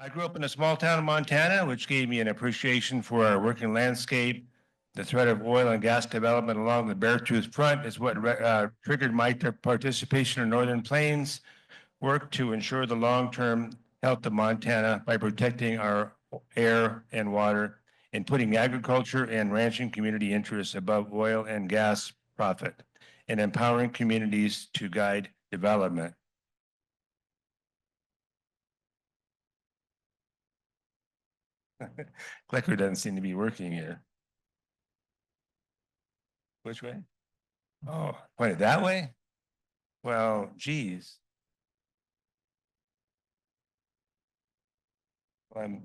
I grew up in a small town in Montana, which gave me an appreciation for our working landscape. The threat of oil and gas development along the Beartooth Front is what triggered my participation in Northern Plains work to ensure the long-term health of Montana by protecting our air and water and putting agriculture and ranching community interests above oil and gas profit and empowering communities to guide development. Clicker doesn't seem to be working here. Which way? Oh, point it that way? Well, geez.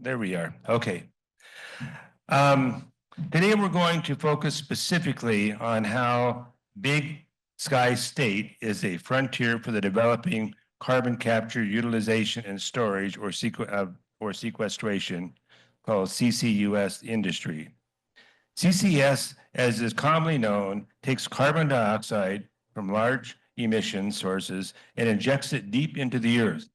There we are. Okay. Today we're going to focus specifically on how Big Sky State is a frontier for the developing carbon capture, utilization, and storage, or sequestration, called CCUS industry. CCS, as is commonly known, takes carbon dioxide from large emission sources and injects it deep into the earth.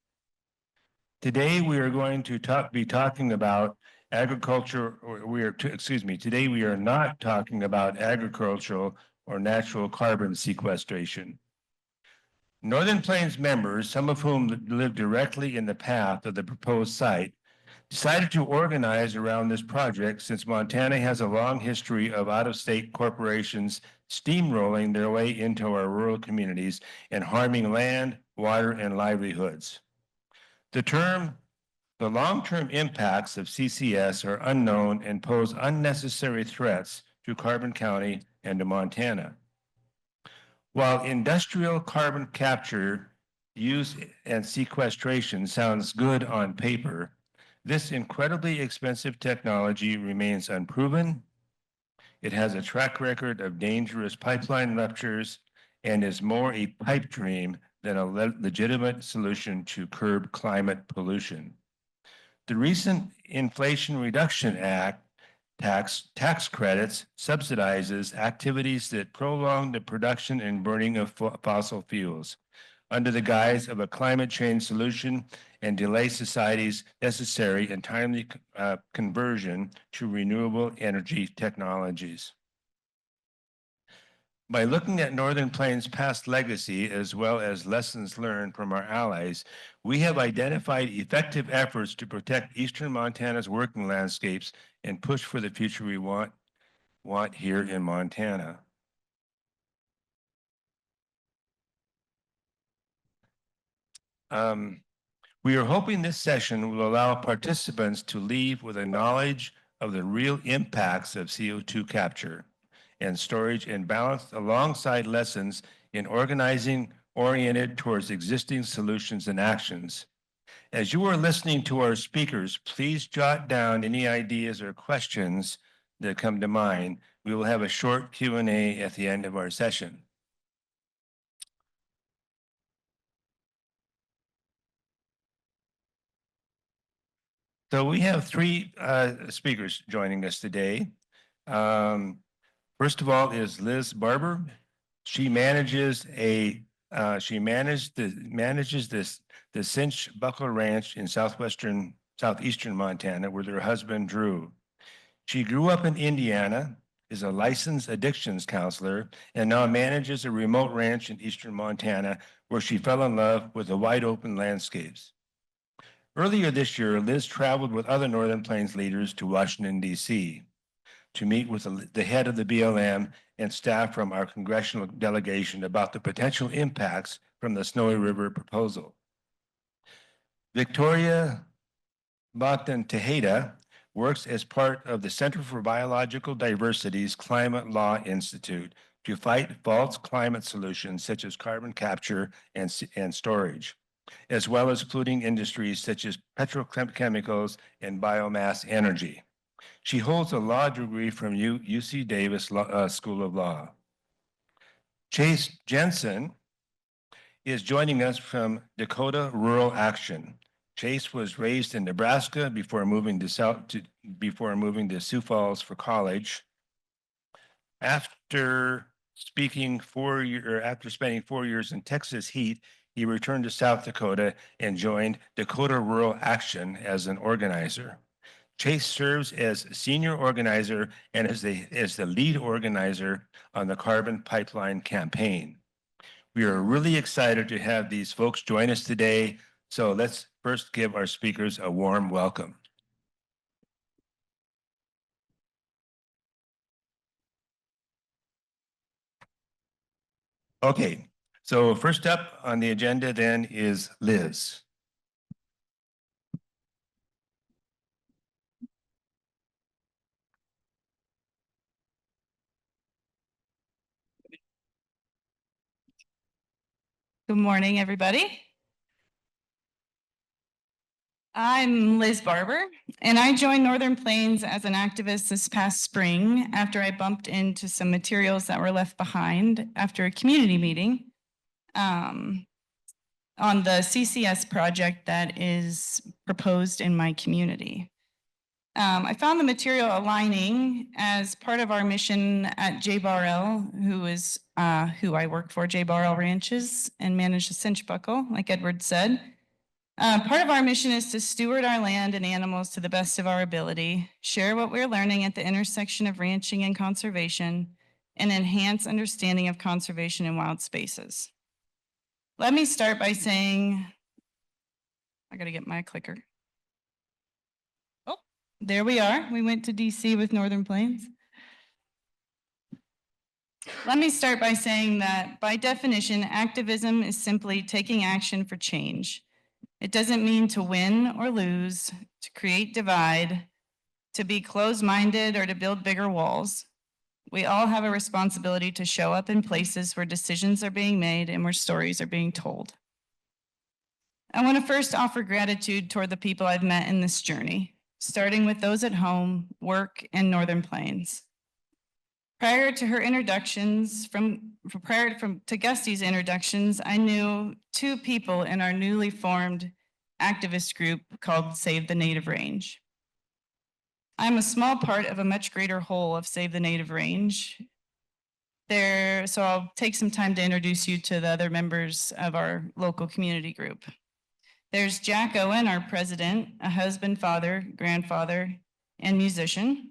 Today, we are going to be talking about agriculture, today we are not talking about agricultural or natural carbon sequestration. Northern Plains members, some of whom live directly in the path of the proposed site, decided to organize around this project since Montana has a long history of out-of-state corporations steamrolling their way into our rural communities and harming land, water, and livelihoods. The long-term impacts of CCS are unknown and pose unnecessary threats to Carbon County and to Montana. While industrial carbon capture, use, and sequestration sounds good on paper, this incredibly expensive technology remains unproven. It has a track record of dangerous pipeline ruptures and is more a pipe dream than a legitimate solution to curb climate pollution. The recent Inflation Reduction Act tax credits subsidizes activities that prolong the production and burning of fossil fuels under the guise of a climate change solution and delay society's necessary and timely conversion to renewable energy technologies. By looking at Northern Plains' past legacy as well as lessons learned from our allies, we have identified effective efforts to protect Eastern Montana's working landscapes and push for the future we want here in Montana. We are hoping this session will allow participants to leave with a knowledge of the real impacts of CO2 capture and storage and balanced alongside lessons in organizing oriented towards existing solutions and actions. As you are listening to our speakers, please jot down any ideas or questions that come to mind. We will have a short Q&A at the end of our session. So we have three speakers joining us today. First of all is Liz Barber. She manages the Cinch Buckle Ranch in southeastern Montana with her husband Drew. She grew up in Indiana, is a licensed addictions counselor, and now manages a remote ranch in eastern Montana where she fell in love with the wide open landscapes. Earlier this year, Liz traveled with other Northern Plains leaders to Washington, D.C. to meet with the head of the BLM and staff from our congressional delegation about the potential impacts from the Snowy River proposal. Victoria Bogdan Tejeda works as part of the Center for Biological Diversity's Climate Law Institute to fight false climate solutions such as carbon capture and storage, as well as polluting industries such as petrochemicals and biomass energy. She holds a law degree from UC Davis School of Law. Chase Jensen is joining us from Dakota Rural Action. Chase was raised in Nebraska before moving to Sioux Falls for college. After spending 4 years in Texas heat, he returned to South Dakota and joined Dakota Rural Action as an organizer. Chase serves as senior organizer and as the lead organizer on the carbon pipeline campaign. We are really excited to have these folks join us today. So let's first give our speakers a warm welcome. Okay, so first up on the agenda then is Liz. Good morning, everybody. I'm Liz Barber, and I joined Northern Plains as an activist this past spring after I bumped into some materials that were left behind after a community meeting on the CCS project that is proposed in my community. I found the material aligning as part of our mission at JBarL, who I work for, JBarL Ranches, and manage the cinch buckle, like Edward said. Part of our mission is to steward our land and animals to the best of our ability, share what we're learning at the intersection of ranching and conservation, and enhance understanding of conservation in wild spaces. Let me start by saying, I gotta get my clicker. Oh, there we are. We went to DC with Northern Plains. Let me start by saying that by definition, activism is simply taking action for change. It doesn't mean to win or lose, to create divide, to be closed-minded, or to build bigger walls. We all have a responsibility to show up in places where decisions are being made and where stories are being told. I want to first offer gratitude toward the people I've met in this journey, starting with those at home, work, and Northern Plains. Prior to Gusty's introductions, I knew two people in our newly formed activist group called Save the Native Range. I'm a small part of a much greater whole of Save the Native Range. So I'll take some time to introduce you to the other members of our local community group. There's Jack Owen, our president, a husband, father, grandfather, and musician.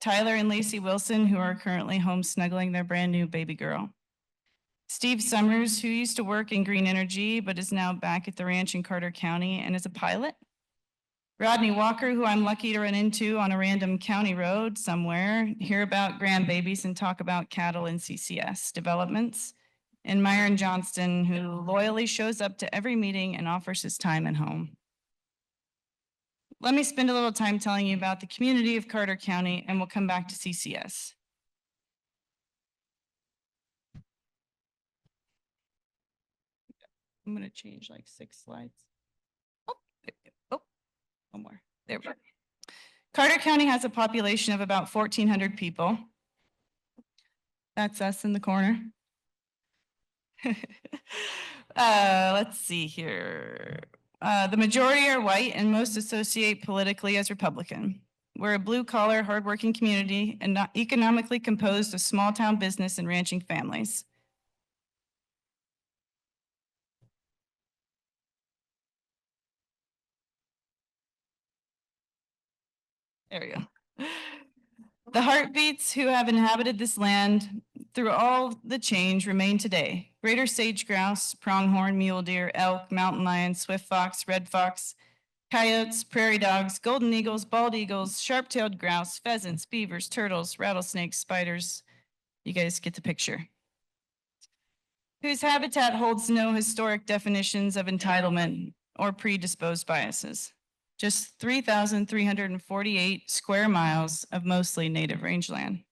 Tyler and Lacey Wilson, who are currently home snuggling their brand new baby girl. Steve Summers, who used to work in green energy, but is now back at the ranch in Carter County and is a pilot. Rodney Walker, who I'm lucky to run into on a random county road somewhere, hear about grandbabies and talk about cattle and CCS developments. And Myron Johnston, who loyally shows up to every meeting and offers his time and home. Let me spend a little time telling you about the community of Carter County, and we'll come back to CCS. I'm going to change like 6 slides. Oh, one more. There we go. Carter County has a population of about 1,400 people. That's us in the corner. Let's see here. The majority are white and most associate politically as Republican. We're a blue-collar, hardworking community and not economically composed of small-town business and ranching families. There we go. The heartbeats who have inhabited this land through all the change remain today. Greater sage grouse, pronghorn, mule deer, elk, mountain lion, swift fox, red fox, coyotes, prairie dogs, golden eagles, bald eagles, sharp-tailed grouse, pheasants, beavers, turtles, rattlesnakes, spiders. You guys get the picture. Whose habitat holds no historic definitions of entitlement or predisposed biases. Just 3,348 square miles of mostly native rangeland.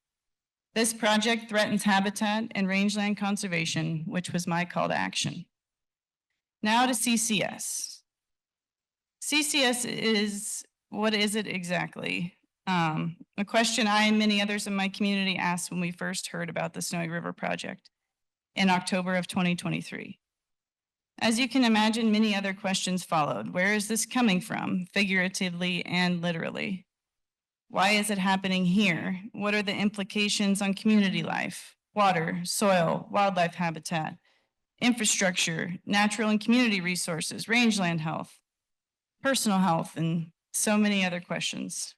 This project threatens habitat and rangeland conservation, which was my call to action. Now to CCS. CCS is, what is it exactly? A question I and many others in my community asked when we first heard about the Snowy River project in October of 2023. As you can imagine, many other questions followed. Where is this coming from, figuratively and literally? Why is it happening here? What are the implications on community life, water, soil, wildlife habitat? infrastructure, natural and community resources, rangeland health, personal health, and so many other questions.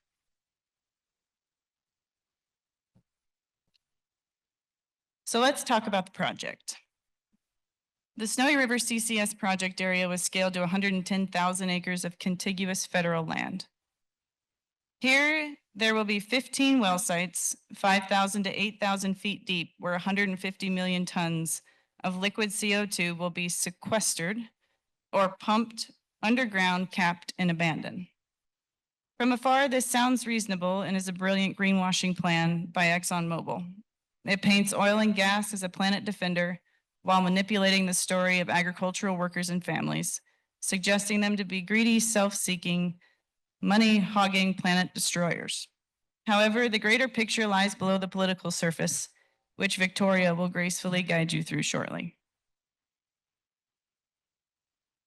So let's talk about the project. The Snowy River CCS project area was scaled to 110,000 acres of contiguous federal land. Here, there will be 15 well sites, 5,000 to 8,000 feet deep, where 150 million tons of liquid CO2 will be sequestered or pumped underground, capped, and abandoned. From afar, this sounds reasonable and is a brilliant greenwashing plan by ExxonMobil. It paints oil and gas as a planet defender while manipulating the story of agricultural workers and families, suggesting them to be greedy, self-seeking, money-hogging planet destroyers. However, the greater picture lies below the political surface, which Victoria will gracefully guide you through shortly.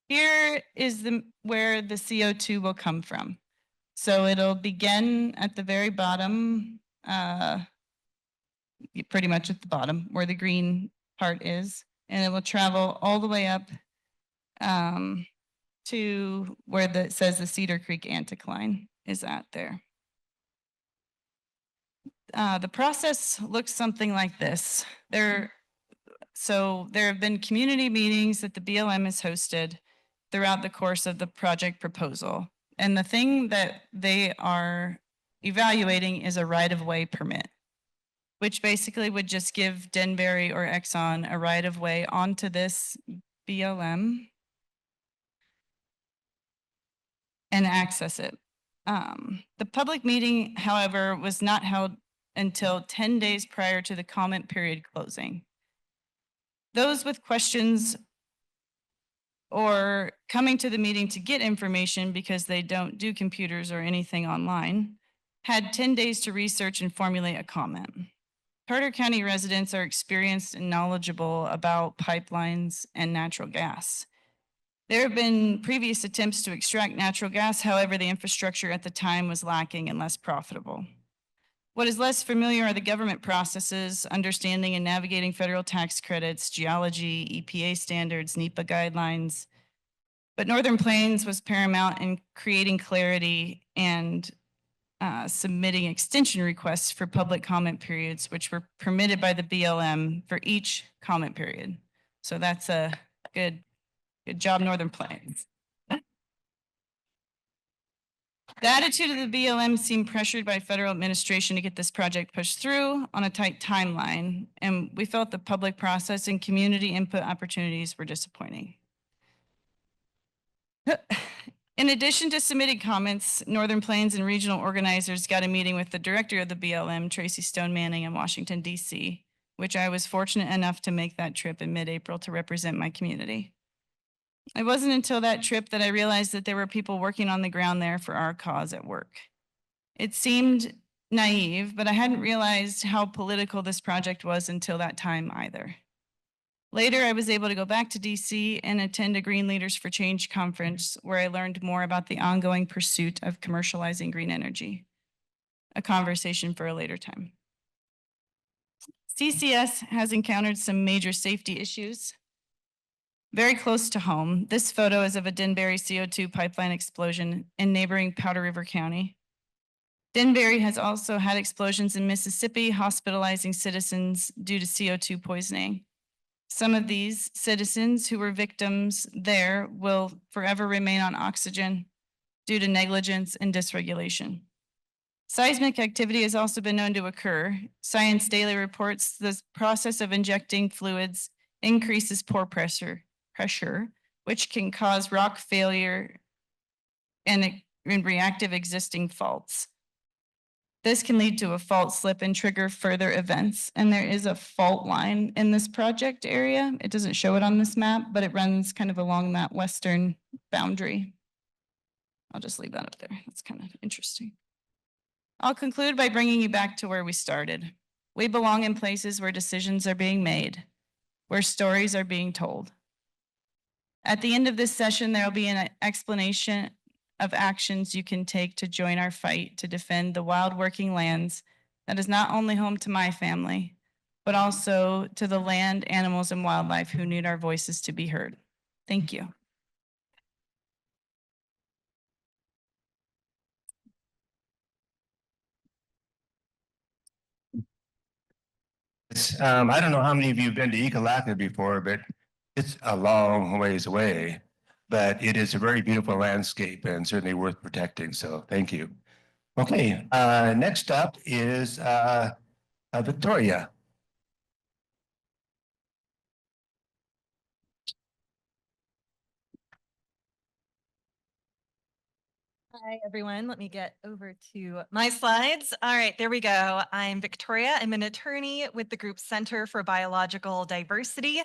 Here is where the CO2 will come from. So it'll begin at the very bottom, pretty much at the bottom where the green part is, and it will travel all the way up to where it says the Cedar Creek anticline is at there. The process looks something like this. So there have been community meetings that the BLM has hosted throughout the course of the project proposal. And the thing that they are evaluating is a right-of-way permit, which basically would just give Denbury or Exxon a right-of-way onto this BLM and access it. The public meeting, however, was not held until 10 days prior to the comment period closing. Those with questions or coming to the meeting to get information because they don't do computers or anything online had 10 days to research and formulate a comment. Carter County residents are experienced and knowledgeable about pipelines and natural gas. There have been previous attempts to extract natural gas. However, the infrastructure at the time was lacking and less profitable. What is less familiar are the government processes, understanding and navigating federal tax credits, geology, EPA standards, NEPA guidelines. But Northern Plains was paramount in creating clarity and submitting extension requests for public comment periods, which were permitted by the BLM for each comment period. So that's a good job, Northern Plains. The attitude of the BLM seemed pressured by federal administration to get this project pushed through on a tight timeline, and we felt the public process and community input opportunities were disappointing. In addition to submitting comments, Northern Plains and regional organizers got a meeting with the director of the BLM, Tracy Stone Manning, in Washington, D.C., which I was fortunate enough to make that trip in mid-April to represent my community. It wasn't until that trip that I realized that there were people working on the ground there for our cause at work. It seemed naive, but I hadn't realized how political this project was until that time either. Later, I was able to go back to DC and attend a Green Leaders for Change conference where I learned more about the ongoing pursuit of commercializing green energy. A conversation for a later time. CCS has encountered some major safety issues. Very close to home, this photo is of a Denbury CO2 pipeline explosion in neighboring Powder River County. Denbury has also had explosions in Mississippi, hospitalizing citizens due to CO2 poisoning. Some of these citizens who were victims there will forever remain on oxygen due to negligence and dysregulation. Seismic activity has also been known to occur. Science Daily reports the process of injecting fluids increases pore pressure, which can cause rock failure and reactive existing faults. This can lead to a fault slip and trigger further events. And there is a fault line in this project area. It doesn't show it on this map, but it runs kind of along that western boundary. I'll just leave that up there. That's kind of interesting. I'll conclude by bringing you back to where we started. We belong in places where decisions are being made, where stories are being told. At the end of this session, there will be an explanation of actions you can take to join our fight to defend the wild working lands that is not only home to my family, but also to the land, animals, and wildlife who need our voices to be heard. Thank you. I don't know how many of you have been to Ekalaka before, but it's a long ways away. But it is a very beautiful landscape and certainly worth protecting. So thank you. Okay, next up is Victoria. Hi, everyone. Let me get over to my slides. All right, there we go. I'm Victoria. I'm an attorney with the group Center for Biological Diversity.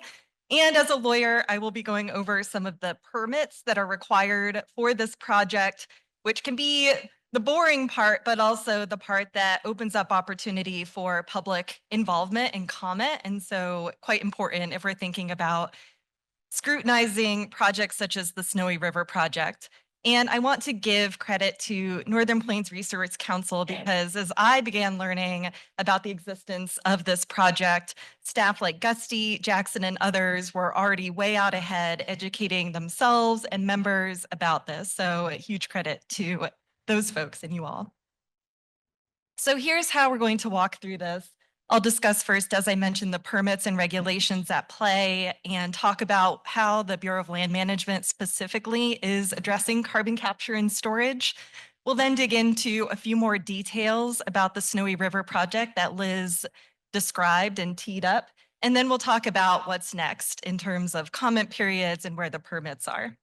And as a lawyer, I will be going over some of the permits that are required for this project, which can be the boring part, but also the part that opens up opportunity for public involvement and comment. And so quite important if we're thinking about scrutinizing projects such as the Snowy River project. And I want to give credit to Northern Plains Resource Council because as I began learning about the existence of this project, staff like Gusty, Jackson, and others were already way out ahead educating themselves and members about this. So a huge credit to those folks and you all. So here's how we're going to walk through this. I'll discuss first, as I mentioned, the permits and regulations at play and talk about how the Bureau of Land Management specifically is addressing carbon capture and storage. We'll then dig into a few more details about the Snowy River project that Liz described and teed up. And then we'll talk about what's next in terms of comment periods and where the permits are.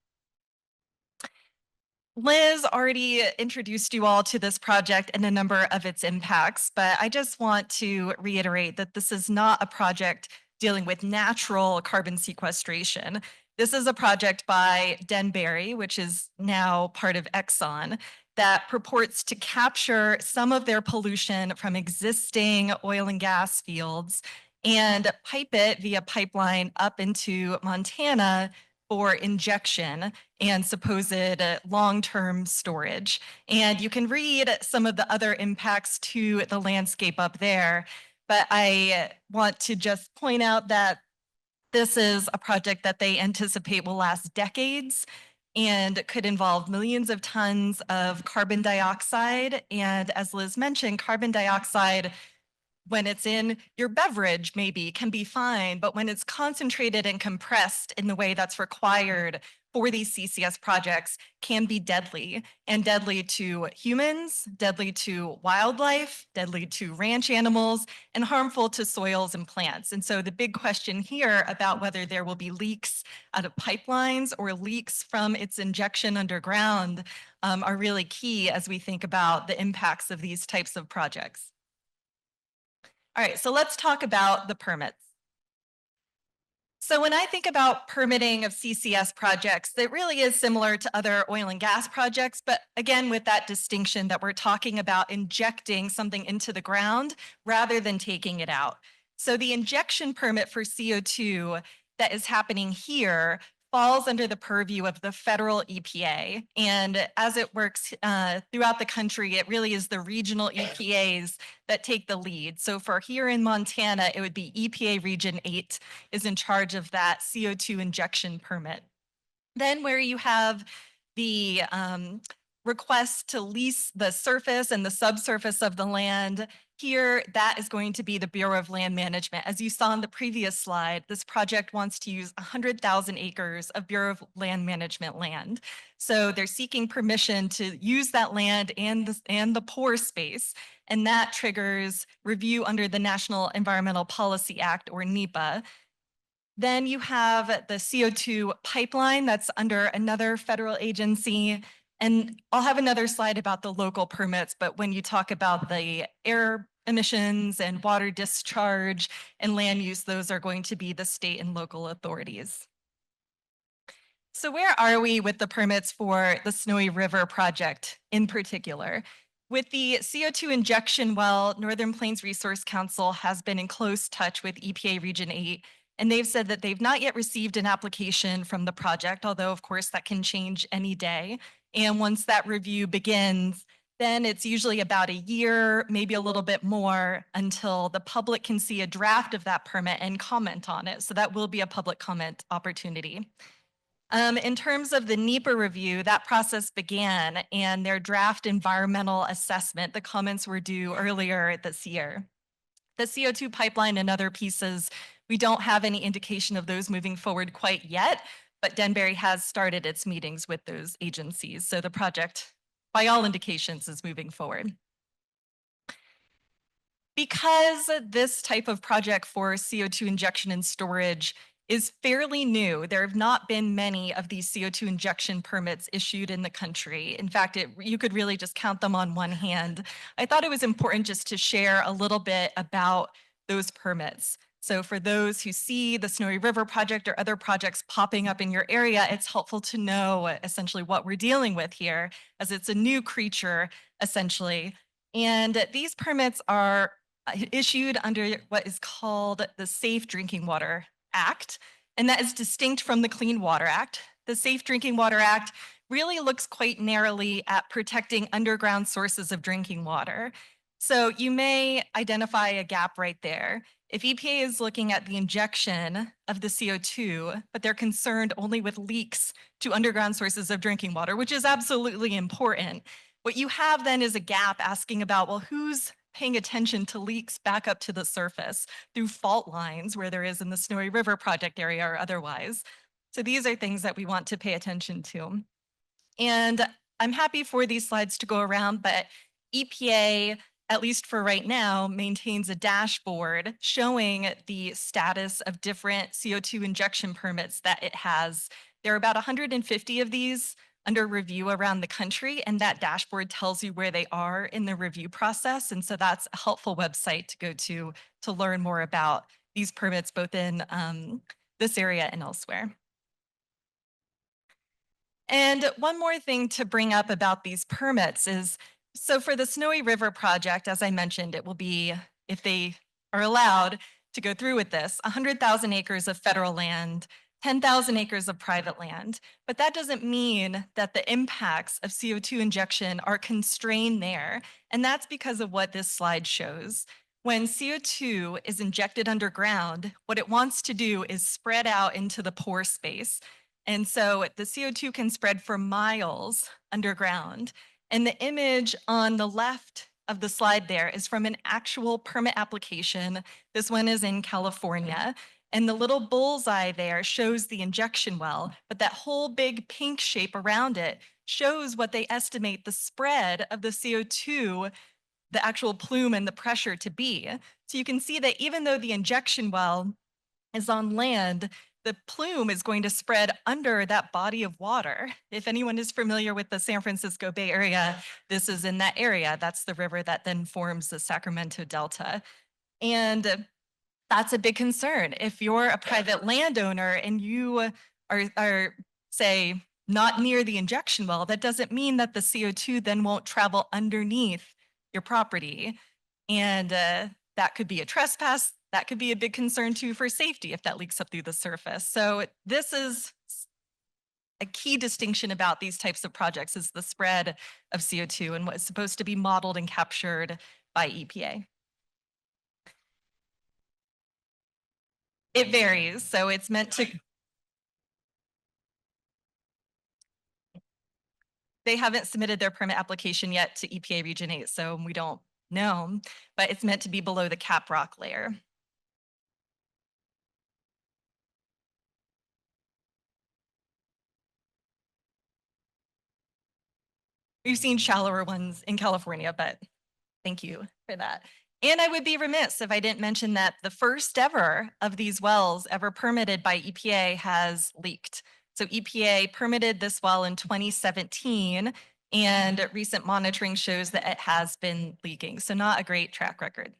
Liz already introduced you all to this project and a number of its impacts, but I just want to reiterate that this is not a project dealing with natural carbon sequestration. This is a project by Denbury, which is now part of Exxon, that purports to capture some of their pollution from existing oil and gas fields and pipe it via pipeline up into Montana for injection and supposed long-term storage. And you can read some of the other impacts to the landscape up there, but I want to just point out that this is a project that they anticipate will last decades and could involve millions of tons of carbon dioxide. And as Liz mentioned, carbon dioxide when it's in your beverage maybe can be fine, but when it's concentrated and compressed in the way that's required for these CCS projects can be deadly and deadly to humans, deadly to wildlife, deadly to ranch animals, and harmful to soils and plants. And so the big question here about whether there will be leaks out of pipelines or leaks from its injection underground are really key as we think about the impacts of these types of projects. All right, so let's talk about the permits. So when I think about permitting of CCS projects, it really is similar to other oil and gas projects, but again, with that distinction that we're talking about injecting something into the ground rather than taking it out. So the injection permit for CO2 that is happening here falls under the purview of the federal EPA. And as it works throughout the country, it really is the regional EPAs that take the lead. So for here in Montana, it would be EPA Region 8 is in charge of that CO2 injection permit. Then where you have the request to lease the surface and the subsurface of the land, here, that is going to be the Bureau of Land Management. As you saw in the previous slide, this project wants to use 100,000 acres of Bureau of Land Management land. So they're seeking permission to use that land and the pore space, and that triggers review under the National Environmental Policy Act, or NEPA. Then you have the CO2 pipeline that's under another federal agency. And I'll have another slide about the local permits, but when you talk about the air emissions and water discharge and land use, those are going to be the state and local authorities. So where are we with the permits for the Snowy River project in particular? With the CO2 injection well, Northern Plains Resource Council has been in close touch with EPA Region 8, and they've said that they've not yet received an application from the project, although of course that can change any day. And once that review begins, Then it's usually about a year, maybe a little bit more, until the public can see a draft of that permit and comment on it. So that will be a public comment opportunity. In terms of the NEPA review, that process began, and their draft environmental assessment, the comments were due earlier this year. The CO2 pipeline and other pieces, we don't have any indication of those moving forward quite yet, but Denbury has started its meetings with those agencies. So the project, by all indications, is moving forward. Because this type of project for CO2 injection and storage is fairly new, there have not been many of these CO2 injection permits issued in the country. In fact, you could really just count them on one hand. I thought it was important just to share a little bit about those permits. So for those who see the Snowy River project or other projects popping up in your area, it's helpful to know essentially what we're dealing with here, as it's a new creature, essentially. And these permits are issued under what is called the Safe Drinking Water Act, and that is distinct from the Clean Water Act. The Safe Drinking Water Act really looks quite narrowly at protecting underground sources of drinking water. So you may identify a gap right there. If EPA is looking at the injection of the CO2, but they're concerned only with leaks to underground sources of drinking water, which is absolutely important, what you have then is a gap asking about, well, who's paying attention to leaks back up to the surface through fault lines where there is in the Snowy River project area or otherwise. So these are things that we want to pay attention to. And I'm happy for these slides to go around, but EPA, at least for right now, maintains a dashboard showing the status of different CO2 injection permits that it has. There are about 150 of these under review around the country, and that dashboard tells you where they are in the review process. And so that's a helpful website to go to learn more about these permits, both in this area and elsewhere. And one more thing to bring up about these permits is, so for the Snowy River project, as I mentioned, it will be, if they are allowed to go through with this, 100,000 acres of federal land, 10,000 acres of private land. But that doesn't mean that the impacts of CO2 injection are constrained there. And that's because of what this slide shows. When CO2 is injected underground, what it wants to do is spread out into the pore space. And so the CO2 can spread for miles underground. And the image on the left of the slide there is from an actual permit application. This one is in California. And the little bullseye there shows the injection well, but that whole big pink shape around it shows what they estimate the spread of the CO2, the actual plume and the pressure to be. So you can see that even though the injection well is on land, the plume is going to spread under that body of water. If anyone is familiar with the San Francisco Bay Area, this is in that area. That's the river that then forms the Sacramento Delta. And that's a big concern. If you're a private landowner and you are, say, not near the injection well, that doesn't mean that the CO2 then won't travel underneath your property. And that could be a trespass. That could be a big concern too for safety if that leaks up through the surface. So this is a key distinction about these types of projects, is the spread of CO2 and what is supposed to be modeled and captured by EPA. It varies, so it's meant to. They haven't submitted their permit application yet to EPA Region 8, so we don't know, but it's meant to be below the cap rock layer. We've seen shallower ones in California, but thank you for that. And I would be remiss if I didn't mention that the first ever of these wells ever permitted by EPA has leaked. So EPA permitted this well in 2017, and recent monitoring shows that it has been leaking. So not a great track record.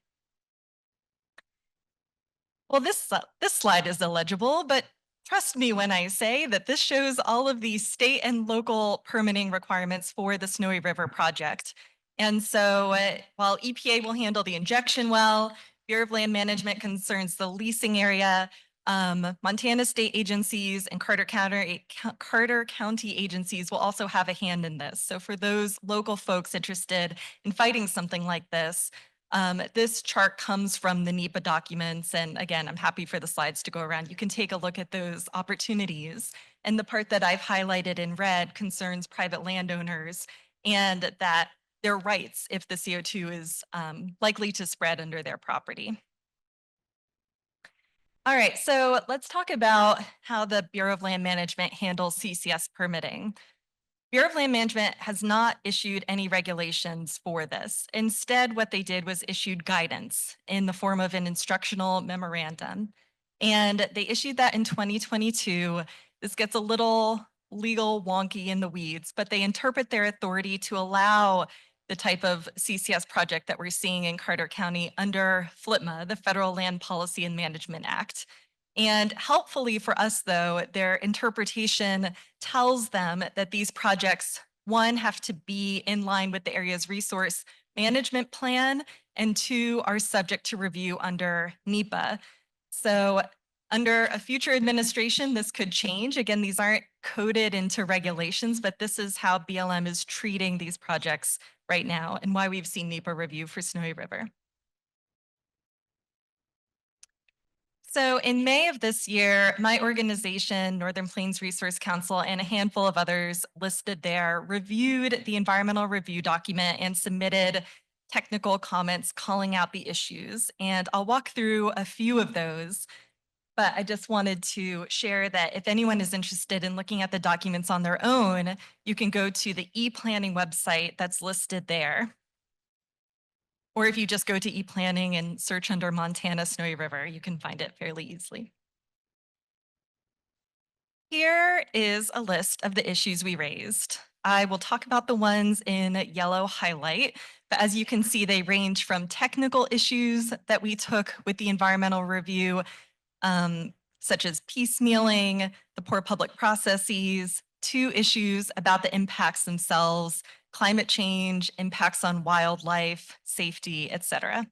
Well, this slide is illegible, but trust me when I say that this shows all of the state and local permitting requirements for the Snowy River project. And so while EPA will handle the injection well, Bureau of Land Management concerns the leasing area, Montana state agencies and Carter County agencies will also have a hand in this. So for those local folks interested in fighting something like this chart comes from the NEPA documents. And again, I'm happy for the slides to go around. You can take a look at those opportunities. And the part that I've highlighted in red concerns private landowners and that their rights if the CO2 is likely to spread under their property. All right, so let's talk about how the Bureau of Land Management handles CCS permitting. Bureau of Land Management has not issued any regulations for this. Instead, what they did was issued guidance in the form of an instructional memorandum. And they issued that in 2022. This gets a little legal wonky in the weeds, but they interpret their authority to allow the type of CCS project that we're seeing in Carter County under FLPMA, the Federal Land Policy and Management Act. And helpfully for us, though, their interpretation tells them that these projects, one, have to be in line with the area's resource management plan, and two, are subject to review under NEPA. So under a future administration, this could change. Again, these aren't coded into regulations, but this is how BLM is treating these projects right now and why we've seen NEPA review for Snowy River. So in May of this year, my organization, Northern Plains Resource Council, and a handful of others listed there, reviewed the environmental review document and submitted technical comments calling out the issues. And I'll walk through a few of those, but I just wanted to share that if anyone is interested in looking at the documents on their own, you can go to the e-planning website that's listed there. Or if you just go to e-planning and search under Montana Snowy River, you can find it fairly easily. Here is a list of the issues we raised. I will talk about the ones in yellow highlight, but as you can see, they range from technical issues that we took with the environmental review, such as piecemealing, the poor public processes, to issues about the impacts themselves, climate change, impacts on wildlife, safety, etc.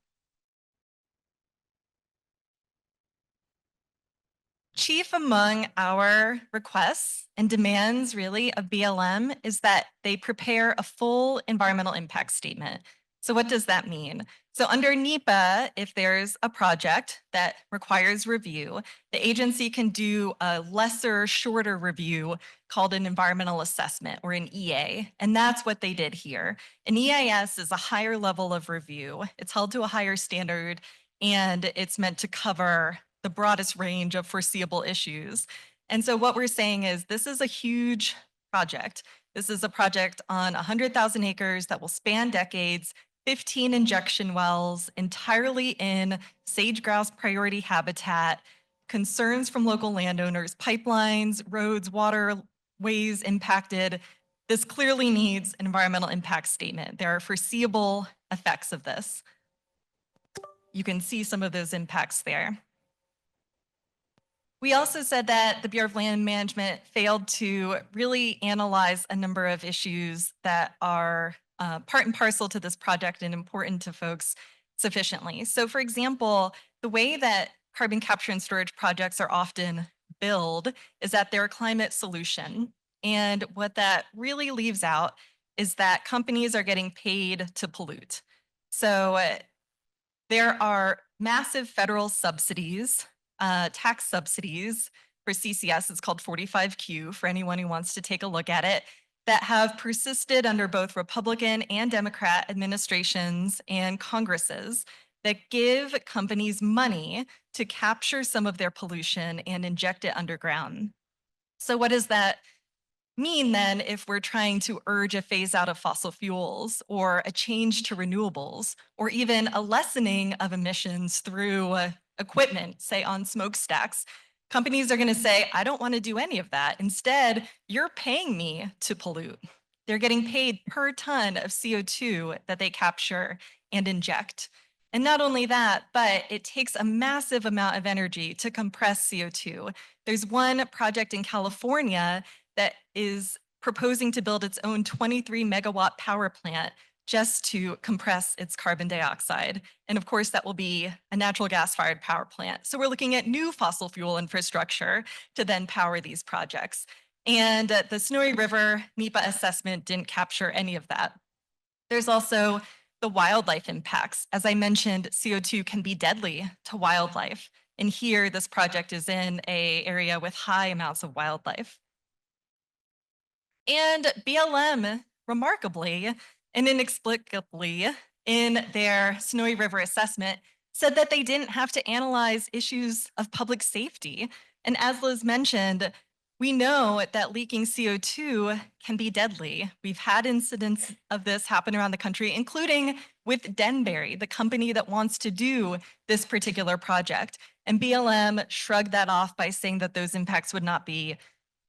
Chief among our requests and demands really of BLM is that they prepare a full environmental impact statement. So what does that mean? So under NEPA, if there's a project that requires review, the agency can do a lesser, shorter review called an environmental assessment or an EA. And that's what they did here. An EIS is a higher level of review. It's held to a higher standard, and it's meant to cover the broadest range of foreseeable issues. And so what we're saying is this is a huge project. This is a project on 100,000 acres that will span decades, 15 injection wells, entirely in sage grouse priority habitat, concerns from local landowners, pipelines, roads, waterways impacted. This clearly needs an environmental impact statement. There are foreseeable effects of this. You can see some of those impacts there. We also said that the Bureau of Land Management failed to really analyze a number of issues that are part and parcel to this project and important to folks sufficiently. So for example, the way that carbon capture and storage projects are often billed is that they're a climate solution. And what that really leaves out is that companies are getting paid to pollute. So there are massive federal subsidies, tax subsidies for CCS. It's called 45Q for anyone who wants to take a look at it, that have persisted under both Republican and Democrat administrations and Congresses that give companies money to capture some of their pollution and inject it underground. So what does that mean then if we're trying to urge a phase out of fossil fuels or a change to renewables or even a lessening of emissions through equipment, say on smokestacks? Companies are going to say, I don't want to do any of that. Instead, you're paying me to pollute. They're getting paid per ton of CO2 that they capture and inject. And not only that, but it takes a massive amount of energy to compress CO2. There's one project in California that is proposing to build its own 23 megawatt power plant just to compress its carbon dioxide. And of course, that will be a natural gas-fired power plant. So we're looking at new fossil fuel infrastructure to then power these projects. And the Snowy River NEPA assessment didn't capture any of that. There's also the wildlife impacts. As I mentioned, CO2 can be deadly to wildlife. And here, this project is in an area with high amounts of wildlife. And BLM, remarkably and inexplicably, in their Snowy River assessment, said that they didn't have to analyze issues of public safety. And as Liz mentioned, we know that leaking CO2 can be deadly. We've had incidents of this happen around the country, including with Denbury, the company that wants to do this particular project. And BLM shrugged that off by saying that those impacts would not be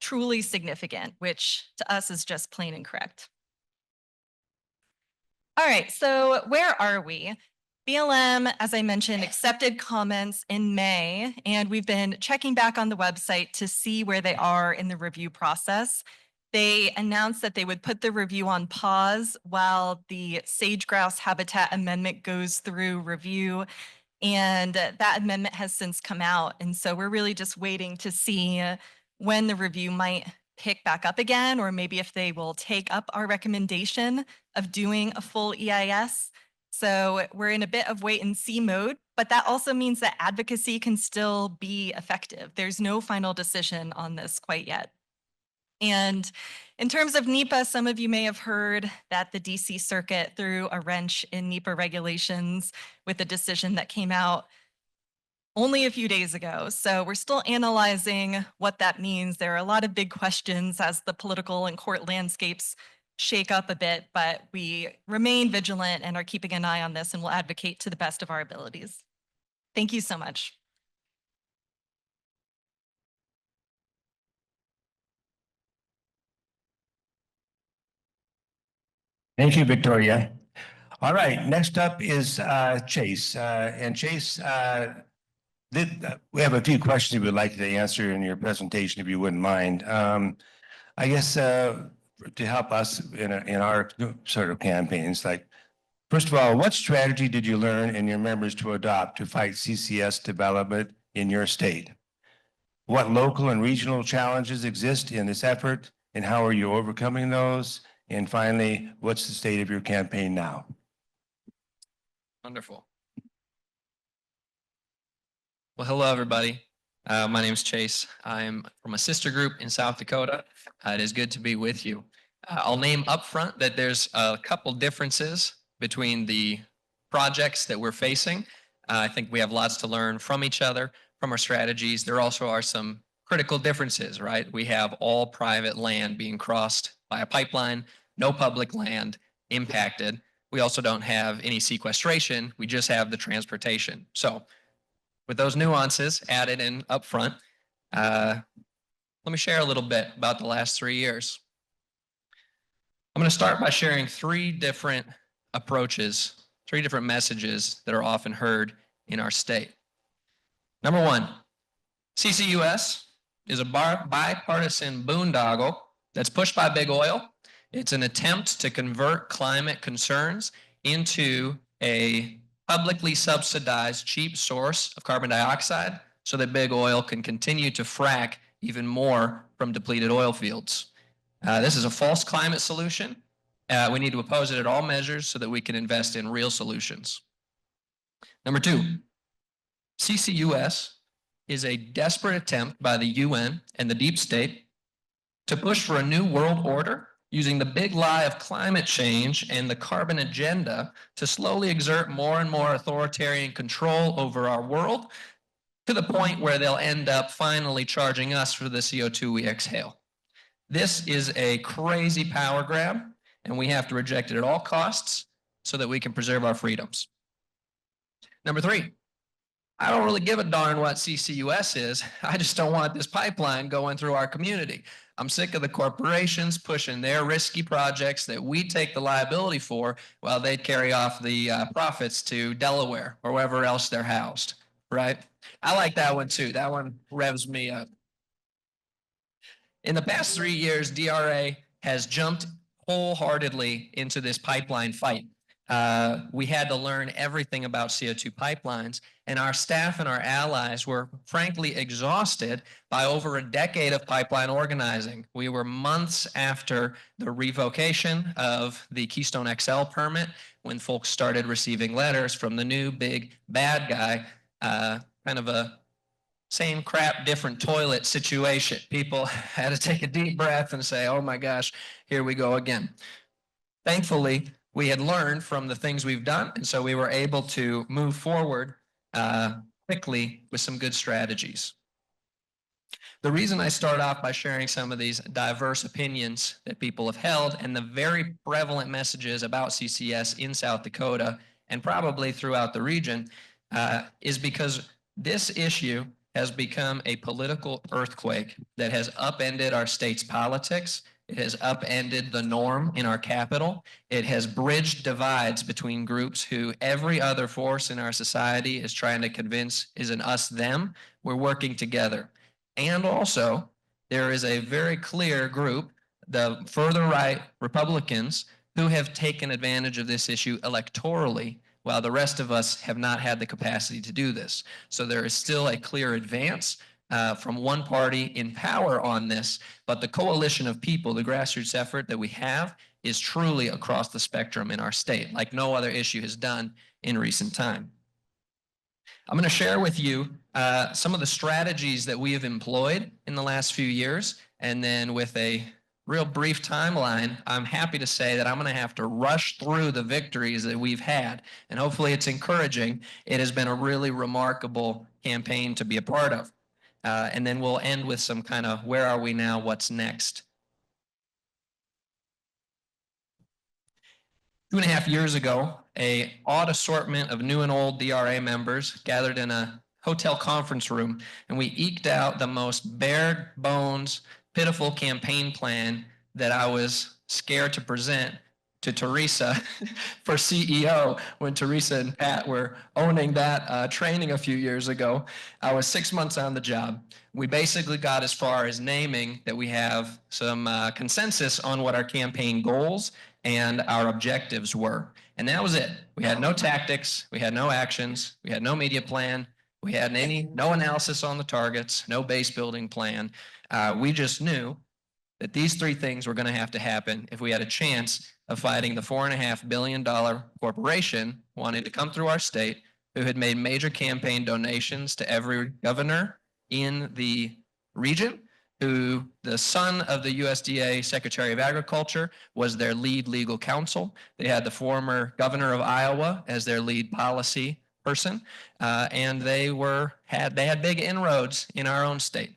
truly significant, which to us is just plain incorrect. All right, so where are we? BLM, as I mentioned, accepted comments in May, and we've been checking back on the website to see where they are in the review process. They announced that they would put the review on pause while the sage-grouse habitat amendment goes through review, and that amendment has since come out. And so we're really just waiting to see when the review might pick back up again, or maybe if they will take up our recommendation of doing a full EIS. So we're in a bit of wait and see mode, but that also means that advocacy can still be effective. There's no final decision on this quite yet. And in terms of NEPA, some of you may have heard that the DC Circuit threw a wrench in NEPA regulations with a decision that came out only a few days ago. So we're still analyzing what that means. There are a lot of big questions as the political and court landscapes shake up a bit, but we remain vigilant and are keeping an eye on this and will advocate to the best of our abilities. Thank you so much. Thank you, Victoria. All right, next up is Chase. And Chase, we have a few questions we'd like to answer in your presentation, if you wouldn't mind. I guess to help us in our sort of campaigns, like, first of all, what strategy did you learn and your members to adopt to fight CCS development in your state? What local and regional challenges exist in this effort, and how are you overcoming those? And finally, what's the state of your campaign now? Wonderful. Well, hello, everybody. My name is Chase. I'm from a sister group in South Dakota. It is good to be with you. I'll name up front that there's a couple differences between the projects that we're facing. I think we have lots to learn from each other, from our strategies. There also are some critical differences, right? We have all private land being crossed by a pipeline, no public land impacted. We also don't have any sequestration. We just have the transportation. So with those nuances added in up front, let me share a little bit about the last 3 years. I'm going to start by sharing 3 different approaches, 3 different messages that are often heard in our state. Number 1, CCUS is a bipartisan boondoggle that's pushed by big oil. It's an attempt to convert climate concerns into a publicly subsidized cheap source of carbon dioxide so that big oil can continue to frack even more from depleted oil fields. This is a false climate solution. We need to oppose it at all measures so that we can invest in real solutions. Number 2, CCUS is a desperate attempt by the UN and the deep state to push for a new world order using the big lie of climate change and the carbon agenda to slowly exert more and more authoritarian control over our world to the point where they'll end up finally charging us for the CO2 we exhale. This is a crazy power grab, and we have to reject it at all costs so that we can preserve our freedoms. Number 3, I don't really give a darn what CCUS is. I just don't want this pipeline going through our community. I'm sick of the corporations pushing their risky projects that we take the liability for while they carry off the profits to Delaware or wherever else they're housed, right? I like that one too. That one revs me up. In the past 3 years, DRA has jumped wholeheartedly into this pipeline fight. We had to learn everything about CO2 pipelines, and our staff and our allies were frankly exhausted by over a decade of pipeline organizing. We were months after the revocation of the Keystone XL permit when folks started receiving letters from the new big bad guy, kind of a same crap, different toilet situation. People had to take a deep breath and say, oh my gosh, here we go again. Thankfully, we had learned from the things we've done, and so we were able to move forward quickly with some good strategies. The reason I start off by sharing some of these diverse opinions that people have held and the very prevalent messages about CCS in South Dakota and probably throughout the region is because this issue has become a political earthquake that has upended our state's politics. It has upended the norm in our capital. It has bridged divides between groups who every other force in our society is trying to convince is an us-them. We're working together. And also, there is a very clear group, the further right Republicans, who have taken advantage of this issue electorally, while the rest of us have not had the capacity to do this. So there is still a clear advance from one party in power on this, but the coalition of people, the grassroots effort that we have, is truly across the spectrum in our state, like no other issue has done in recent time. I'm going to share with you some of the strategies that we have employed in the last few years, and then with a real brief timeline, I'm happy to say that I'm going to have to rush through the victories that we've had, and hopefully it's encouraging. It has been a really remarkable campaign to be a part of. And then we'll end with some kind of where are we now, what's next. 2.5 years ago, an odd assortment of new and old DRA members gathered in a hotel conference room, and we eked out the most bare bones, pitiful campaign plan that I was scared to present to Teresa for CEO when Teresa and Pat were owning that training a few years ago. I was 6 months on the job. We basically got as far as naming that we have some consensus on what our campaign goals and our objectives were. And that was it. We had no tactics, we had no actions, we had no media plan, we had no analysis on the targets, no base building plan. We just knew that these three things were going to have to happen if we had a chance of fighting the $4.5 billion corporation wanting to come through our state, who had made major campaign donations to every governor in the region, who the son of the USDA Secretary of Agriculture was their lead legal counsel. They had the former governor of Iowa as their lead policy person, and they had big inroads in our own state.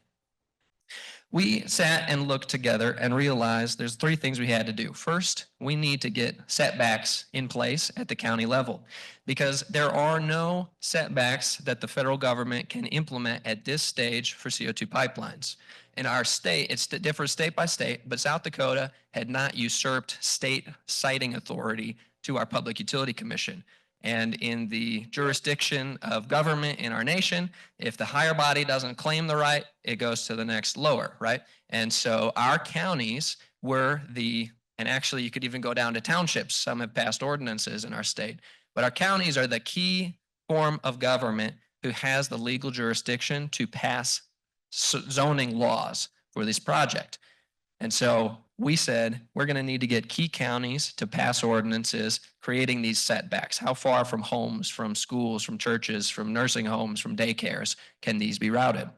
We sat and looked together and realized there's three things we had to do. First, we need to get setbacks in place at the county level, because there are no setbacks that the federal government can implement at this stage for CO2 pipelines. In our state, it differs state by state, but South Dakota had not usurped state siting authority to our Public Utility Commission. And in the jurisdiction of government in our nation, if the higher body doesn't claim the right, it goes to the next lower, right? And so our counties were and actually you could even go down to townships. Some have passed ordinances in our state, but our counties are the key form of government who has the legal jurisdiction to pass zoning laws for this project. And so we said, we're going to need to get key counties to pass ordinances creating these setbacks. How far from homes, from schools, from churches, from nursing homes, from daycares can these be routed?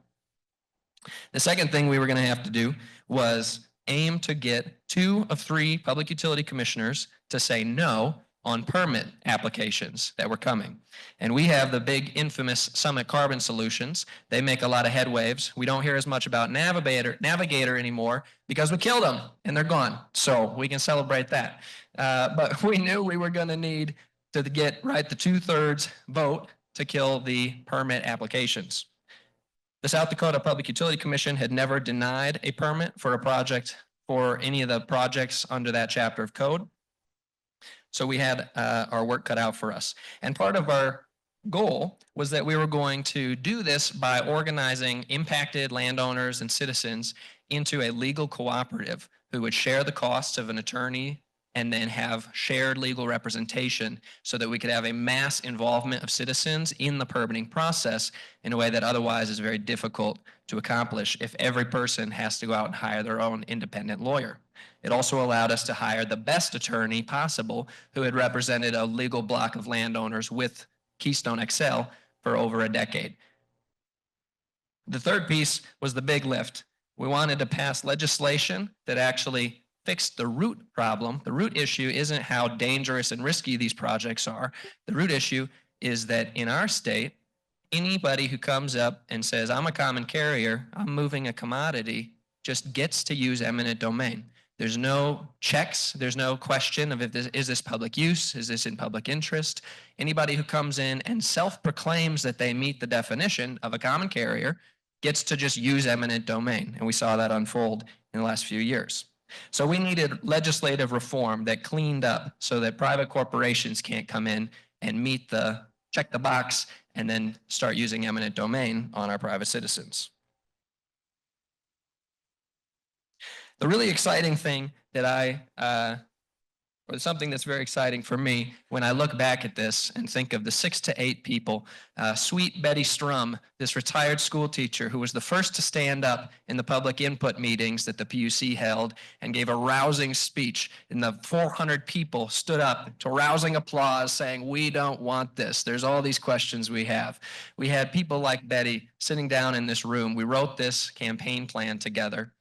The second thing we were going to have to do was aim to get 2 of 3 public utility commissioners to say no on permit applications that were coming. And we have the big infamous Summit Carbon Solutions. They make a lot of headwaves. We don't hear as much about Navigator anymore because we killed them and they're gone. So we can celebrate that. But we knew we were going to need to get the 2/3 vote to kill the permit applications. The South Dakota Public Utility Commission had never denied a permit for a project for any of the projects under that chapter of code. So we had our work cut out for us. And part of our goal was that we were going to do this by organizing impacted landowners and citizens into a legal cooperative who would share the costs of an attorney and then have shared legal representation so that we could have a mass involvement of citizens in the permitting process in a way that otherwise is very difficult to accomplish if every person has to go out and hire their own independent lawyer. It also allowed us to hire the best attorney possible who had represented a legal block of landowners with Keystone XL for over a decade. The third piece was the big lift. We wanted to pass legislation that actually fixed the root problem. The root issue isn't how dangerous and risky these projects are. The root issue is that in our state, anybody who comes up and says, I'm a common carrier, I'm moving a commodity, just gets to use eminent domain. There's no checks. There's no question of is this public use? Is this in public interest? Anybody who comes in and self-proclaims that they meet the definition of a common carrier gets to just use eminent domain. And we saw that unfold in the last few years. So we needed legislative reform that cleaned up so that private corporations can't come in and check the box and then start using eminent domain on our private citizens. The really exciting thing that or something that's very exciting for me when I look back at this and think of the 6 to 8 people, sweet Betty Strum, this retired school teacher who was the first to stand up in the public input meetings that the PUC held and gave a rousing speech, and the 400 people stood up to rousing applause saying, we don't want this. There's all these questions we have. We had people like Betty sitting down in this room. We wrote this campaign plan together.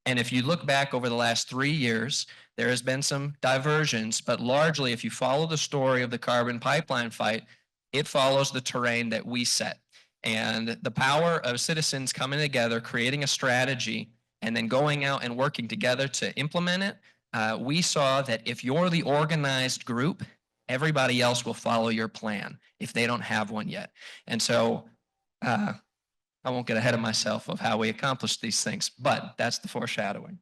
And if you look back over the last 3 years, there has been some diversions, but largely if you follow the story of the carbon pipeline fight, it follows the terrain that we set. And the power of citizens coming together, creating a strategy, and then going out and working together to implement it, we saw that if you're the organized group, everybody else will follow your plan if they don't have one yet. And so I won't get ahead of myself of how we accomplished these things, but that's the foreshadowing.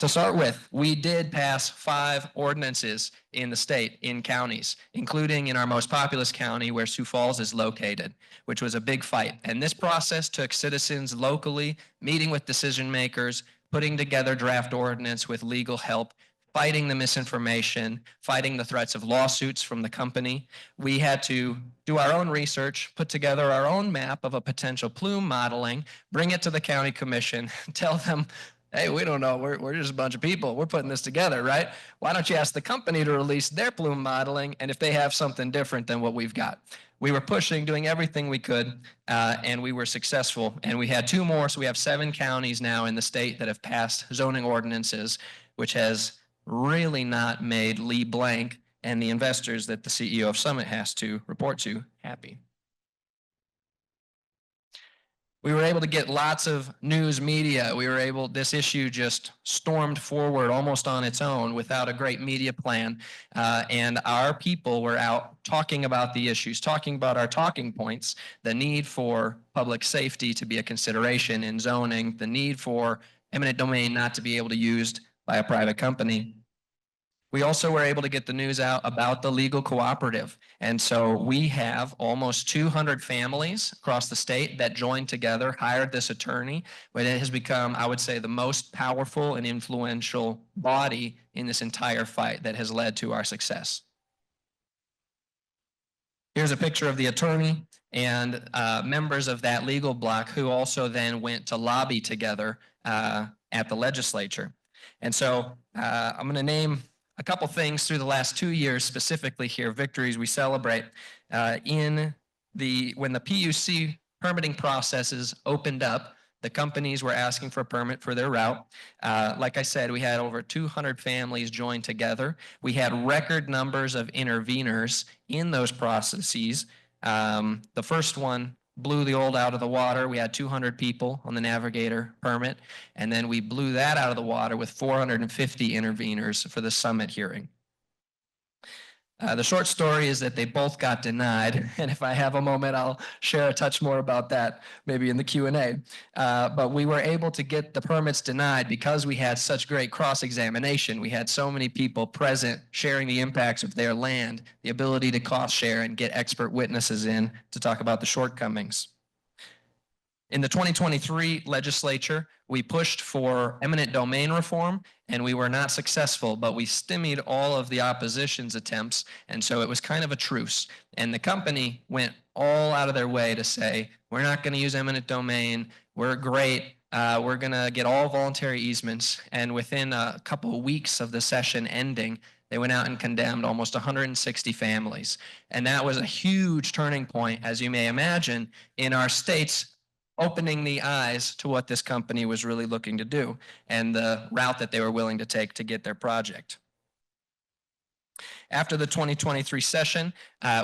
To start with, we did pass 5 ordinances in the state, in counties, including in our most populous county where Sioux Falls is located, which was a big fight. And this process took citizens locally, meeting with decision makers, putting together draft ordinance with legal help, fighting the misinformation, fighting the threats of lawsuits from the company. We had to do our own research, put together our own map of a potential plume modeling, bring it to the county commission, tell them, hey, we don't know, we're just a bunch of people, we're putting this together, right? Why don't you ask the company to release their plume modeling, and if they have something different than what we've got. We were pushing, doing everything we could, and we were successful. And we had 2 more, so we have 7 counties now in the state that have passed zoning ordinances, which has really not made Lee Blank and the investors that the CEO of Summit has to report to happy. We were able to get lots of news media. This issue just stormed forward almost on its own without a great media plan. And our people were out talking about the issues, talking about our talking points, the need for public safety to be a consideration in zoning, the need for eminent domain not to be able to be used by a private company. We also were able to get the news out about the legal cooperative. And so we have almost 200 families across the state that joined together, hired this attorney, but it has become, I would say, the most powerful and influential body in this entire fight that has led to our success. Here's a picture of the attorney and members of that legal block who also then went to lobby together at the legislature. And so I'm going to name a couple things through the last 2 years, specifically here, victories we celebrate. When the PUC permitting processes opened up, the companies were asking for a permit for their route. Like I said, we had over 200 families join together. We had record numbers of interveners in those processes. The first one blew the old out of the water. We had 200 people on the Navigator permit, and then we blew that out of the water with 450 interveners for the Summit hearing. The short story is that they both got denied, and if I have a moment, I'll share a touch more about that maybe in the Q&A. But we were able to get the permits denied because we had such great cross-examination. We had so many people present sharing the impacts of their land, the ability to cost share and get expert witnesses in to talk about the shortcomings. In the 2023 legislature, we pushed for eminent domain reform, and we were not successful, but we stymied all of the opposition's attempts, and so it was kind of a truce. And the company went all out of their way to say, we're not going to use eminent domain, we're great, we're going to get all voluntary easements. And within a couple of weeks of the session ending, they went out and condemned almost 160 families. And that was a huge turning point, as you may imagine, in our states, opening the eyes to what this company was really looking to do and the route that they were willing to take to get their project. After the 2023 session,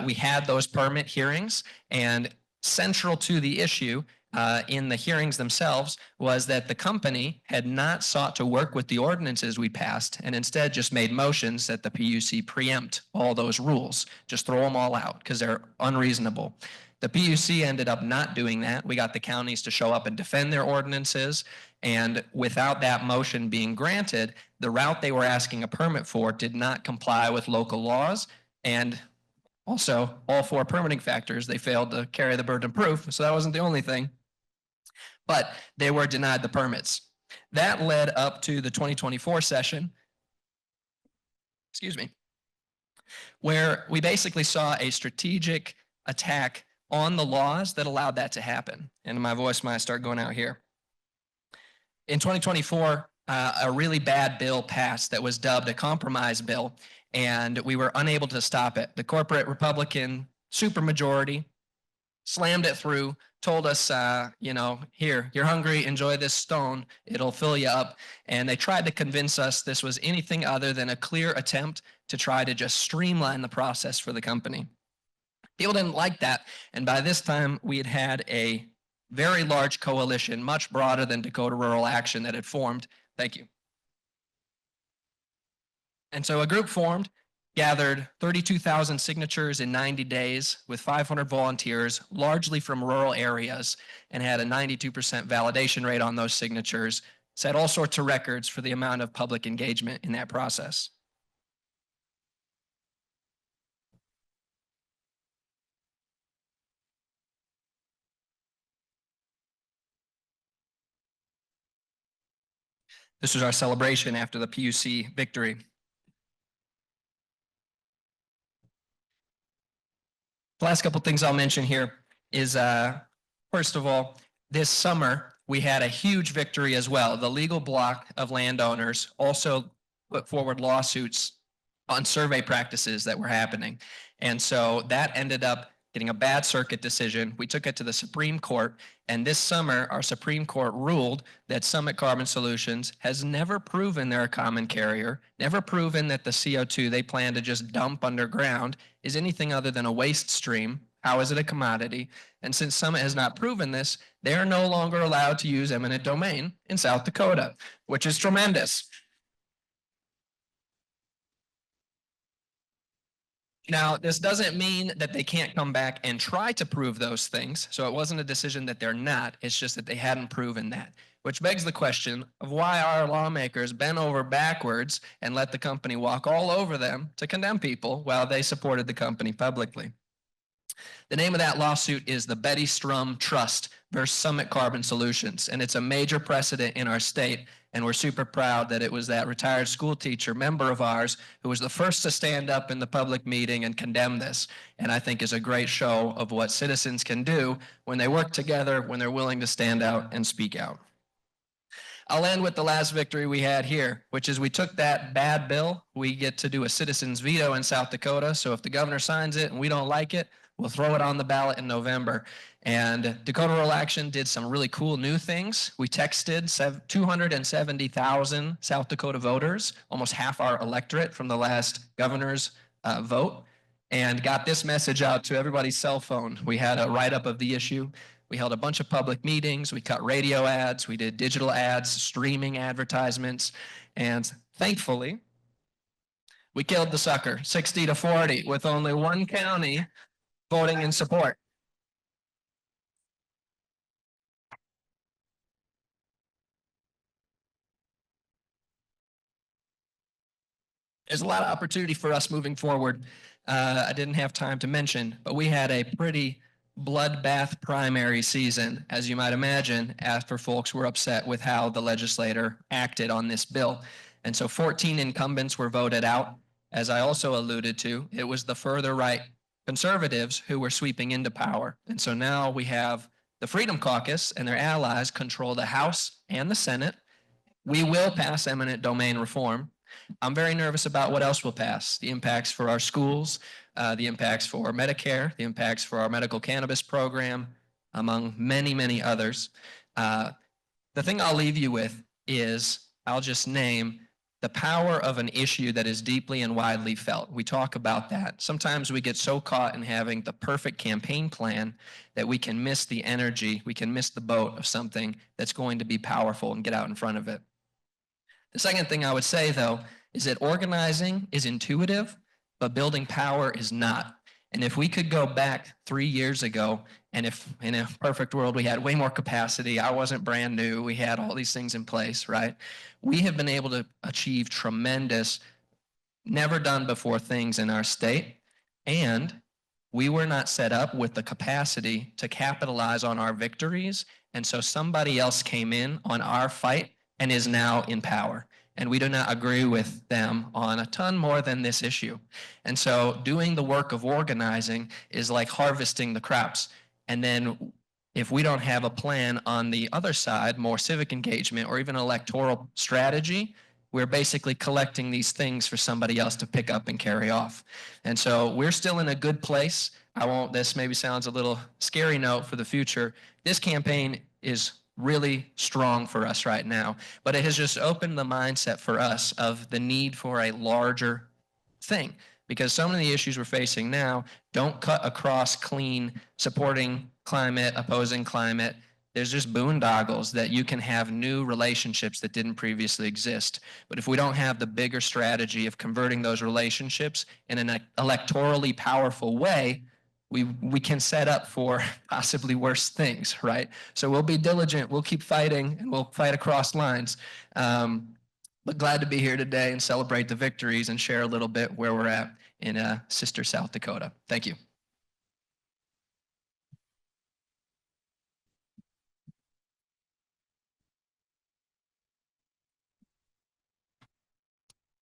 we had those permit hearings, and central to the issue in the hearings themselves was that the company had not sought to work with the ordinances we passed and instead just made motions that the PUC preempt all those rules, just throw them all out because they're unreasonable. The PUC ended up not doing that. We got the counties to show up and defend their ordinances. And without that motion being granted, the route they were asking a permit for did not comply with local laws. And also, all 4 permitting factors, they failed to carry the burden of proof. So that wasn't the only thing. But they were denied the permits. That led up to the 2024 session, where we basically saw a strategic attack on the laws that allowed that to happen. And my voice might start going out here. In 2024, a really bad bill passed that was dubbed a compromise bill, and we were unable to stop it. The corporate Republican supermajority slammed it through, told us, here, you're hungry, enjoy this stone, it'll fill you up. And they tried to convince us this was anything other than a clear attempt to try to just streamline the process for the company. People didn't like that. And by this time, we had had a very large coalition, much broader than Dakota Rural Action, that had formed. Thank you. And so a group formed, gathered 32,000 signatures in 90 days with 500 volunteers, largely from rural areas, and had a 92% validation rate on those signatures, set all sorts of records for the amount of public engagement in that process. This was our celebration after the PUC victory. The last couple things I'll mention here is, first of all, this summer, we had a huge victory as well. The legal bloc of landowners also put forward lawsuits on survey practices that were happening. And so that ended up getting a bad circuit decision. We took it to the Supreme Court, and this summer, our Supreme Court ruled that Summit Carbon Solutions has never proven they're a common carrier, never proven that the CO2 they plan to just dump underground is anything other than a waste stream. How is it a commodity? And since Summit has not proven this, they are no longer allowed to use eminent domain in South Dakota, which is tremendous. Now, this doesn't mean that they can't come back and try to prove those things. So it wasn't a decision that they're not. It's just that they hadn't proven that, which begs the question of why our lawmakers bent over backwards and let the company walk all over them to condemn people while they supported the company publicly. The name of that lawsuit is the Betty Strum Trust versus Summit Carbon Solutions, and it's a major precedent in our state. And we're super proud that it was that retired school teacher member of ours who was the first to stand up in the public meeting and condemn this. And I think is a great show of what citizens can do when they work together, when they're willing to stand out and speak out. I'll end with the last victory we had here, which is we took that bad bill. We get to do a citizen's veto in South Dakota. So if the governor signs it and we don't like it, we'll throw it on the ballot in November. And Dakota Rural Action did some really cool new things. We texted 270,000 South Dakota voters, almost half our electorate from the last governor's vote, and got this message out to everybody's cell phone. We had a write-up of the issue. We held a bunch of public meetings. We cut radio ads. We did digital ads, streaming advertisements. And thankfully, we killed the sucker 60-40 with only one county voting in support. There's a lot of opportunity for us moving forward. I didn't have time to mention, but we had a pretty bloodbath primary season, as you might imagine, after folks were upset with how the legislator acted on this bill. And so 14 incumbents were voted out. As I also alluded to, it was the further right conservatives who were sweeping into power. And so now we have the Freedom Caucus and their allies control the House and the Senate. We will pass eminent domain reform. I'm very nervous about what else will pass, the impacts for our schools, the impacts for Medicare, the impacts for our medical cannabis program, among many, many others. The thing I'll leave you with is, I'll just name the power of an issue that is deeply and widely felt. We talk about that. Sometimes we get so caught in having the perfect campaign plan that we can miss the energy, we can miss the boat of something that's going to be powerful and get out in front of it. The second thing I would say, though, is that organizing is intuitive, but building power is not. And if we could go back 3 years ago, and if in a perfect world we had way more capacity, I wasn't brand new, we had all these things in place, right? We have been able to achieve tremendous, never done before things in our state. And we were not set up with the capacity to capitalize on our victories. And so somebody else came in on our fight and is now in power. And we do not agree with them on a ton more than this issue. And so doing the work of organizing is like harvesting the crops. And then if we don't have a plan on the other side, more civic engagement or even electoral strategy, we're basically collecting these things for somebody else to pick up and carry off. And so we're still in a good place. This maybe sounds a little scary note for the future. This campaign is really strong for us right now, but it has just opened the mindset for us of the need for a larger thing, because some of the issues we're facing now don't cut across clean, supporting climate, opposing climate. There's just boondoggles that you can have new relationships that didn't previously exist. But if we don't have the bigger strategy of converting those relationships in an electorally powerful way, we can set up for possibly worse things, right? So we'll be diligent, we'll keep fighting, and we'll fight across lines. But glad to be here today and celebrate the victories and share a little bit where we're at in sister South Dakota. Thank you.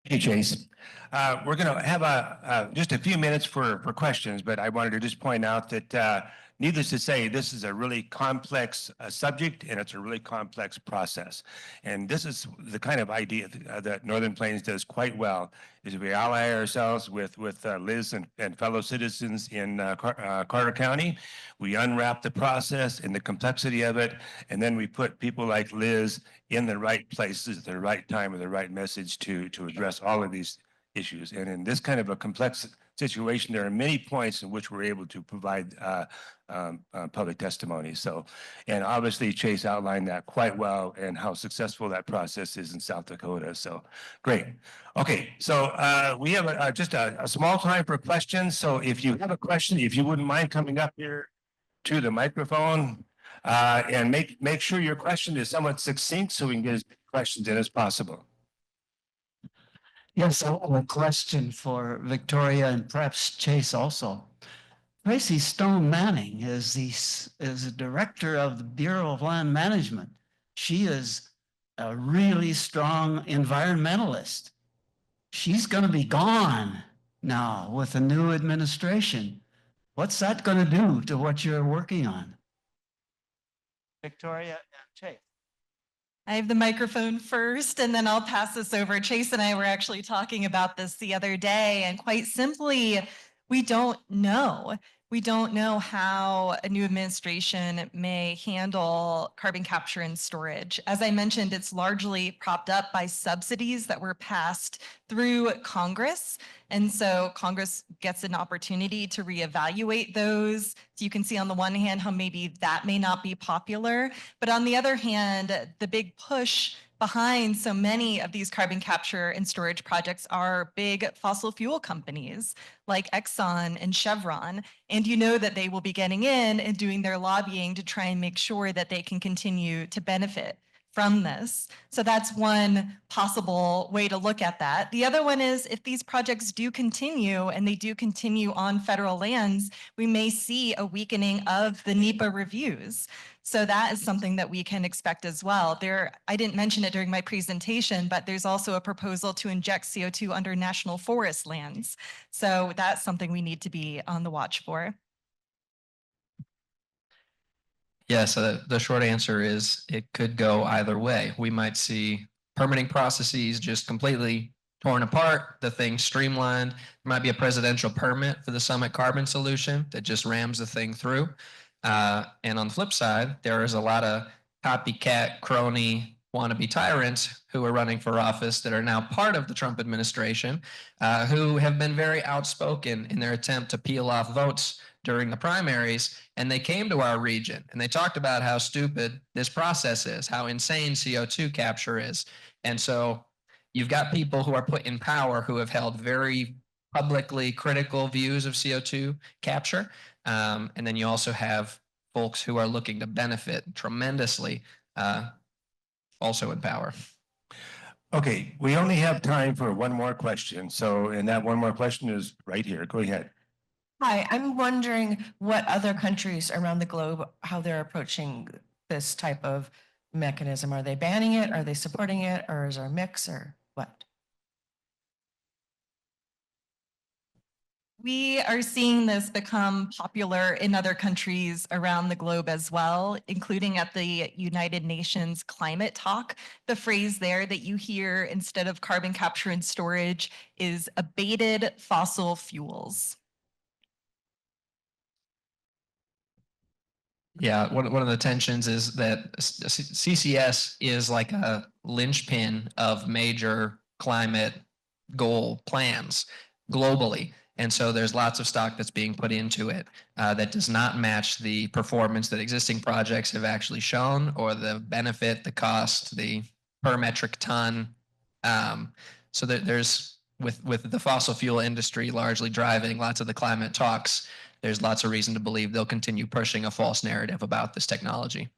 Hey, Chase. We're going to have just a few minutes for questions, but I wanted to just point out that needless to say, this is a really complex subject and it's a really complex process. And this is the kind of idea that Northern Plains does quite well, is we ally ourselves with Liz and fellow citizens in Carter County. We unwrap the process and the complexity of it, and then we put people like Liz in the right places at the right time with the right message to address all of these issues. And in this kind of a complex situation, there are many points in which we're able to provide public testimony. So, and obviously Chase outlined that quite well and how successful that process is in South Dakota. So great. Okay, so we have just a small time for questions. So if you have a question, if you wouldn't mind coming up here to the microphone and make sure your question is somewhat succinct so we can get as many questions in as possible. Yes, I have a question for Victoria and perhaps Chase also. Tracy Stone Manning is the director of the Bureau of Land Management. She is a really strong environmentalist. She's going to be gone now with the new administration. What's that going to do to what you're working on? Victoria and Chase. I have the microphone first, and then I'll pass this over. Chase and I were actually talking about this the other day, and quite simply, we don't know. We don't know how a new administration may handle carbon capture and storage. As I mentioned, it's largely propped up by subsidies that were passed through Congress. And so Congress gets an opportunity to reevaluate those. So you can see on the one hand how maybe that may not be popular, but on the other hand, the big push behind so many of these carbon capture and storage projects are big fossil fuel companies like Exxon and Chevron. And you know that they will be getting in and doing their lobbying to try and make sure that they can continue to benefit from this. So that's one possible way to look at that. The other one is if these projects do continue and they do continue on federal lands, we may see a weakening of the NEPA reviews. So that is something that we can expect as well. I didn't mention it during my presentation, but there's also a proposal to inject CO2 under national forest lands. So that's something we need to be on the watch for. Yeah, so the short answer is it could go either way. We might see permitting processes just completely torn apart, the thing streamlined. There might be a presidential permit for the Summit Carbon solution that just rams the thing through. And on the flip side, there is a lot of copycat, crony, wannabe tyrants who are running for office that are now part of the Trump administration, who have been very outspoken in their attempt to peel off votes during the primaries. And they came to our region and they talked about how stupid this process is, how insane CO2 capture is. And so you've got people who are put in power who have held very publicly critical views of CO2 capture. And then you also have folks who are looking to benefit tremendously, also in power. Okay, we only have time for one more question. So, and that one more question is right here. Go ahead. Hi, I'm wondering what other countries around the globe, how they're approaching this type of mechanism. Are they banning it? Are they supporting it? Or is there a mix or what? We are seeing this become popular in other countries around the globe as well, including at the United Nations climate talk. The phrase there that you hear instead of carbon capture and storage is abated fossil fuels. Yeah, one of the tensions is that CCS is like a linchpin of major climate goal plans globally. And so there's lots of stock that's being put into it that does not match the performance that existing projects have actually shown, or the benefit, the cost, the per metric ton. So there's with the fossil fuel industry largely driving lots of the climate talks, there's lots of reason to believe they'll continue pushing a false narrative about this technology.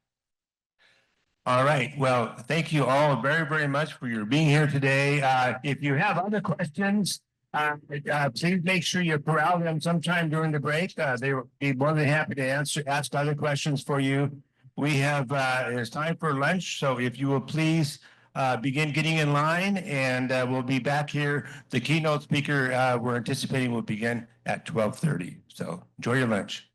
All right. Well, thank you all very, very much for your being here today. If you have other questions, please make sure you corral them sometime during the break. They will be more than happy to ask other questions for you. We have, it's time for lunch. So if you will please begin getting in line, and we'll be back here. The keynote speaker we're anticipating will begin at 12:30. So enjoy your lunch.